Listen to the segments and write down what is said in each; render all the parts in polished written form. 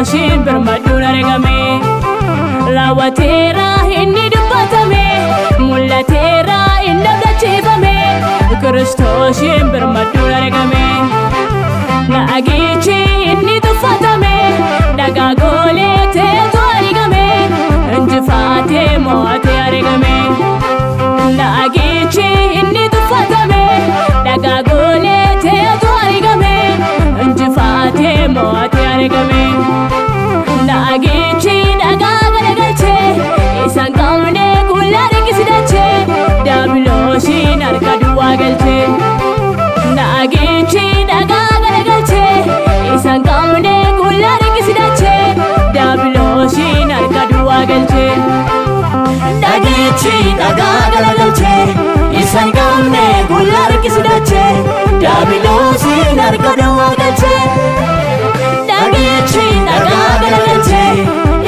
Kiristoosiin birmadduun argame. Raawwateera inni dubbatame, mul'ateera inni abdachiifame. Kiristoosiin birmadduun argame. Naagichi inni tuffatame, dagaagolee teetu argame. Injifaatee mo'atee argame. Naagichi inni tuffatame, dagaagolee teetu argame. Injifaatee mo'atee argame. Naagichi dhagaa garagalchee, isaan qabne gullaa riqisidachee. Daabiloosiin harka duwwaa galchee. Naagichi dhagaa garagalchee, isaan qabne gullaa riqisidachee. Daabiloosiin harka duwwaa galchee. Naagichi dhagaa garagalchee, isaan qabne gullaa riqisidachee. Daabiloosiin harka duwwaa galchee. Naagichi dhagaa garagalchee,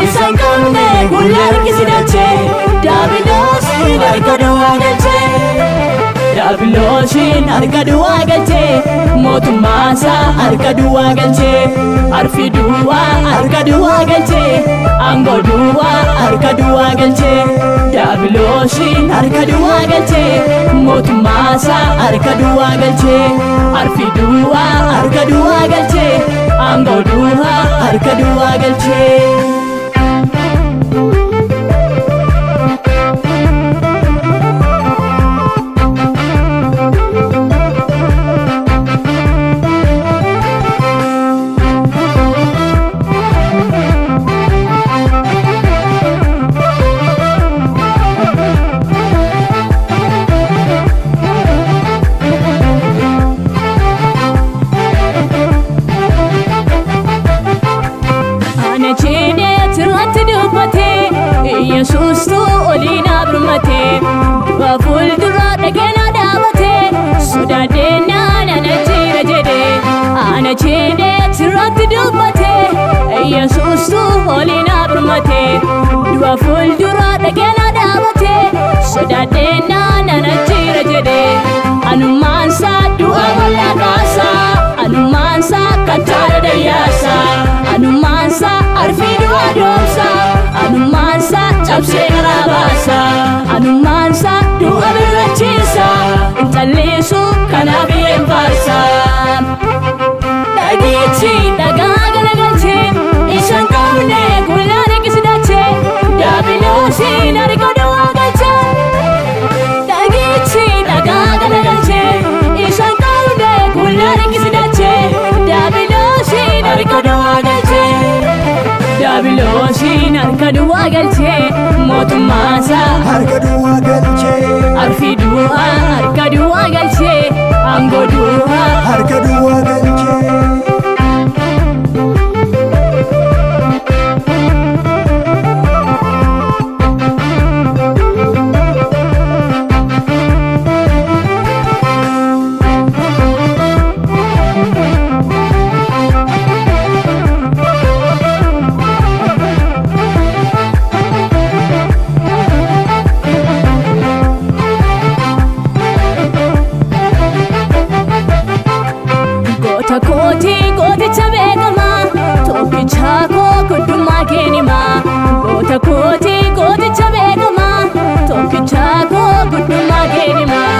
isaan qabne gullaa riqisidachee. Daabiloosiin harka duwwaa galchee. Daabiloosiin harka duwwaa galchee. Mootummaasaa harka duwwaa galchee. Arfii duwwaa harka duwwaa galchee. Aangoo duwwaa harka duwwaa galchee. Daabiloosiin harka duwwaa galchee. Mootummaasaa harka duwwaa galchee. Arfii duwwaa harka duwwaa galchee. Aangoo duwwaa harka duwwaa galchee. Yesuustu oliina birmatee, fuuldura dhageena dhaabatee. Sodaadheenaa nana jira jedhee, ana jedhee sirratti dubbatee. Yesuustu oliina birmatee, fuuldura dhageena dhaabatee. Sodaadheenaa nana jira jedhee, anumaansaa du'a bal'aa kaasaa. Anumaansaa kattaara dayyaasaa. Anumaansaa arfii du'a doomsaa. Anumaansaa cabsee garaa baasaa. Anumaansaa du'a birrachiisaa. Intalleessu kanaaf hin faarsaa. Naagichi dhagaa garagalchee, isaan qabne gullaa riqisidachee. Daabiloosiin harka duwwaa galchee. Naagichi dhagaa garagalchee, isaan qabne gullaa riqisidachee. Daabiloosiin harka duwwaa galchee. Daabiloosiin harka duwwaa galchee. Mootummaasaa harka duwwaa galchee. Arfii duwwaa harka duwwaa galchee. Aangoo duwwaa harka duwwaa galchee. Gooticha beekamaa, tokkicha koo guddummaa keenimaa. Gooticha beekamaa, tokkicha koo guddummaa keenimaa.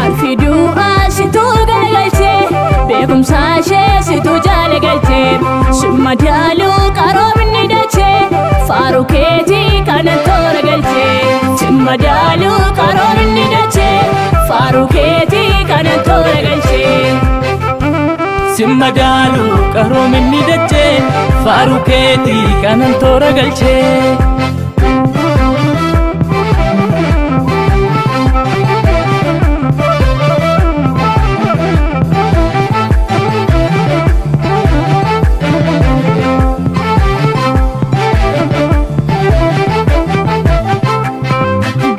Arfii du'aa situu garagalchee, beekumsaa ishee situu jaalagalchee. Simmadaaluu qaroominni dachee, faaruu keetii kanan toora galchee. Simmadaaluu qaroominni dachee, faaruu keetii kanan toora galchee. Simmadaaluu qaroominni dachee, faaruu keetii kanan toora galchee.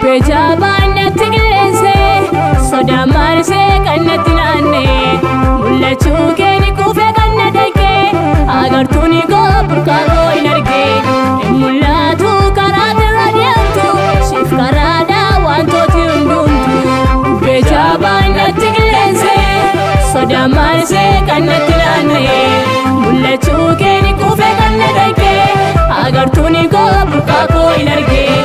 Beejabaan natti qilleensee, sodaa maarsee kan natti naannee. Mul'achuu keeni kuufee kan na dhagee, agartuun koo burqaa koo hin argee. Hin mul'atu karaa irra deemtu, siif karaadhaa wantooti hundumtu. Beejabaan natti qilleensee, sodaa maarsee kan natti naannee. Mul'achuu keeni kuufee kan na dhagee. agartuuni koo burqaa koo hin argee.